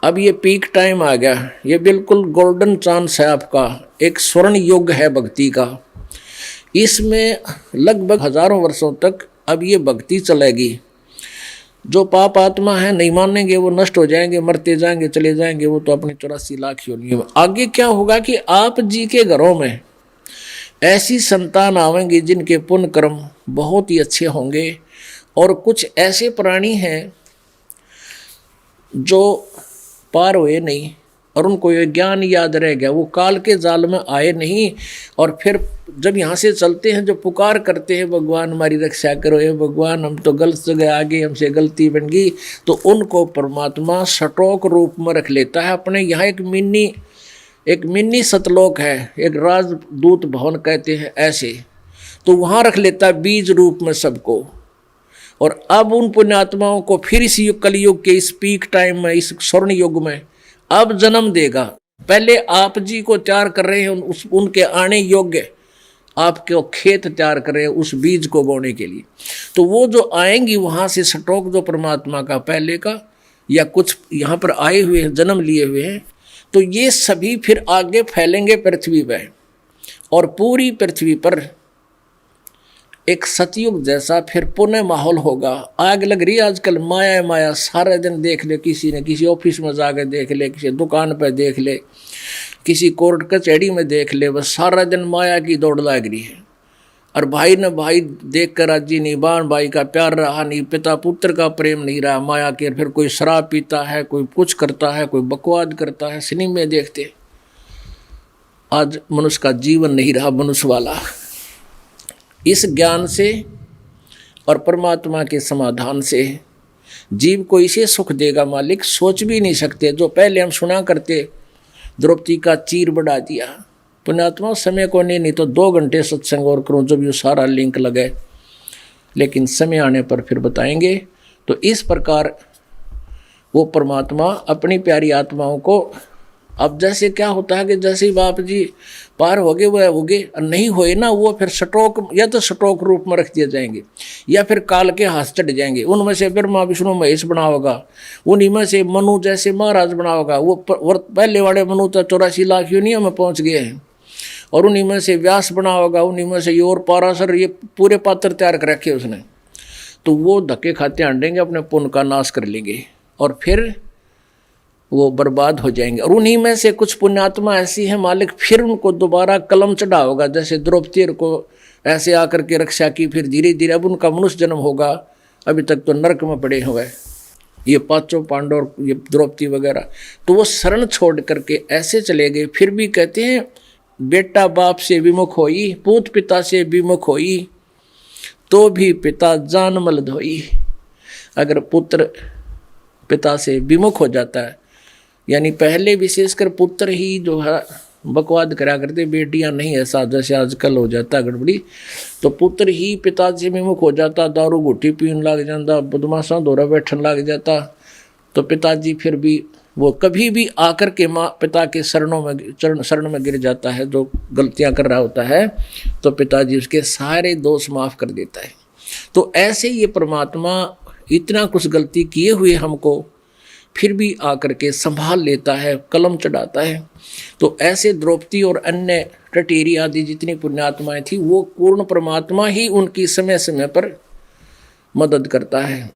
अब ये peak time आ गया, ये बिल्कुल गोल्डन चांस है आपका, एक स्वर्ण युग है भक्ति का। इसमें लगभग हजारों वर्षों तक अब ये भक्ति चलेगी। जो पाप आत्मा है नहीं मानेंगे, वो नष्ट हो जाएंगे, मरते जाएंगे, चले जाएंगे, वो तो अपने 84 लाख योनियों में। आगे क्या होगा कि आप जी के घरों में ऐसी संतान आवेंगी जिनके पुण्य कर्म बहुत ही अच्छे होंगे, और कुछ ऐसे प्राणी हैं जो पार हुए नहीं और उनको ये ज्ञान याद रह गया, वो काल के जाल में आए नहीं, और फिर जब यहाँ से चलते हैं जो पुकार करते हैं भगवान हमारी रक्षा करो, ये भगवान हम तो गलत जगह आ गए, हमसे गलती बन गई, तो उनको परमात्मा सटोक रूप में रख लेता है अपने। यहाँ एक मिनी सतलोक है, एक राजदूत भवन कहते हैं ऐसे, तो वहाँ रख लेता है बीज रूप में सबको। और अब उन पुण्यात्माओं को फिर इस कलयुग के इस पीक टाइम में, इस स्वर्ण युग में अब जन्म देगा। पहले आप जी को तैयार कर रहे हैं, उनके आने योग्य आपके खेत तैयार कर रहे हैं उस बीज को बोने के लिए। तो वो जो आएंगी वहाँ से सटोक जो परमात्मा का पहले का या कुछ यहाँ पर आए हुए हैं, जन्म लिए हुए हैं, तो ये सभी फिर आगे फैलेंगे पृथ्वी पर, और पूरी पृथ्वी पर एक सतयुग जैसा फिर पुनः माहौल होगा। आग लग रही है आजकल, माया माया, सारे दिन देख ले, किसी ने किसी ऑफिस में जाकर देख ले, किसी दुकान पर देख ले, किसी कोर्ट कचहरी में देख ले, बस सारा दिन माया की दौड़ लग रही है। और भाई ने भाई देख कर राजी नहीं, बहन भाई का प्यार रहा नहीं, पिता पुत्र का प्रेम नहीं रहा माया के। फिर कोई शराब पीता है, कोई कुछ करता है, कोई बकवाद करता है, सिनेमा देखते। आज मनुष्य का जीवन नहीं रहा मनुष्य वाला। इस ज्ञान से और परमात्मा के समाधान से जीव को इसे सुख देगा मालिक सोच भी नहीं सकते। जो पहले हम सुना करते, द्रौपदी का चीर बढ़ा दिया, पुण्यात्मा समय को नहीं तो 2 घंटे सत्संग और करूं जब ये सारा लिंक लगे, लेकिन समय आने पर फिर बताएंगे। तो इस प्रकार वो परमात्मा अपनी प्यारी आत्माओं को, अब जैसे क्या होता है कि जैसे ही बाप जी पार हो गए वह हो गए, और नहीं हुए ना वो फिर सटोक, या तो सटोक रूप में रख दिए जाएंगे या फिर काल के हाथ चढ़ जाएंगे। उनमें से ब्रह्मा विष्णु महेश बना होगा, उन्हीं में से मनु जैसे महाराज बना होगा। वो पहले वाले मनु तो 84 लाख योनियों में पहुँच गए हैं, और उन्हीं में से व्यास बना होगा, उन्हीं में से और पाराशर, ये पूरे पात्र तैयार कर रखे उसने। तो वो धक्के खाते आंडेंगे, अपने पुण्य का नाश कर लेंगे और फिर वो बर्बाद हो जाएंगे। और उन्हीं में से कुछ पुण्यात्मा ऐसी है मालिक, फिर उनको दोबारा कलम चढ़ा होगा, जैसे द्रौपदी को ऐसे आकर के रक्षा की, फिर धीरे धीरे अब उनका मनुष्य जन्म होगा। अभी तक तो नरक में पड़े हुए ये 5 पांडव, ये द्रौपदी वगैरह, तो वो शरण छोड़ करके ऐसे चले गए। फिर भी कहते हैं बेटा बाप से विमुख होई, पूत पिता से विमुख होई, तो भी पिता जान मल धोई। अगर पुत्र पिता से विमुख हो जाता है, यानी पहले विशेषकर पुत्र ही जो है बकवाद करा करते, बेटियां नहीं, ऐसा जैसे आजकल हो जाता गड़बड़ी, तो पुत्र ही पिता से विमुख हो जाता, दारू घुट्टी पीने लग जाता, बदमाशा दौरा बैठने लग जाता, तो पिताजी फिर भी वो कभी भी आकर के माँ पिता के शरण में गिर जाता है, जो गलतियां कर रहा होता है, तो पिताजी उसके सारे दोष माफ कर देता है। तो ऐसे ये परमात्मा इतना कुछ गलती किए हुए हमको फिर भी आकर के संभाल लेता है, कलम चढ़ाता है। तो ऐसे द्रौपदी और अन्य टटेरी आदि जितनी पुण्यात्माएं थी, वो पूर्ण परमात्मा ही उनकी समय समय पर मदद करता है।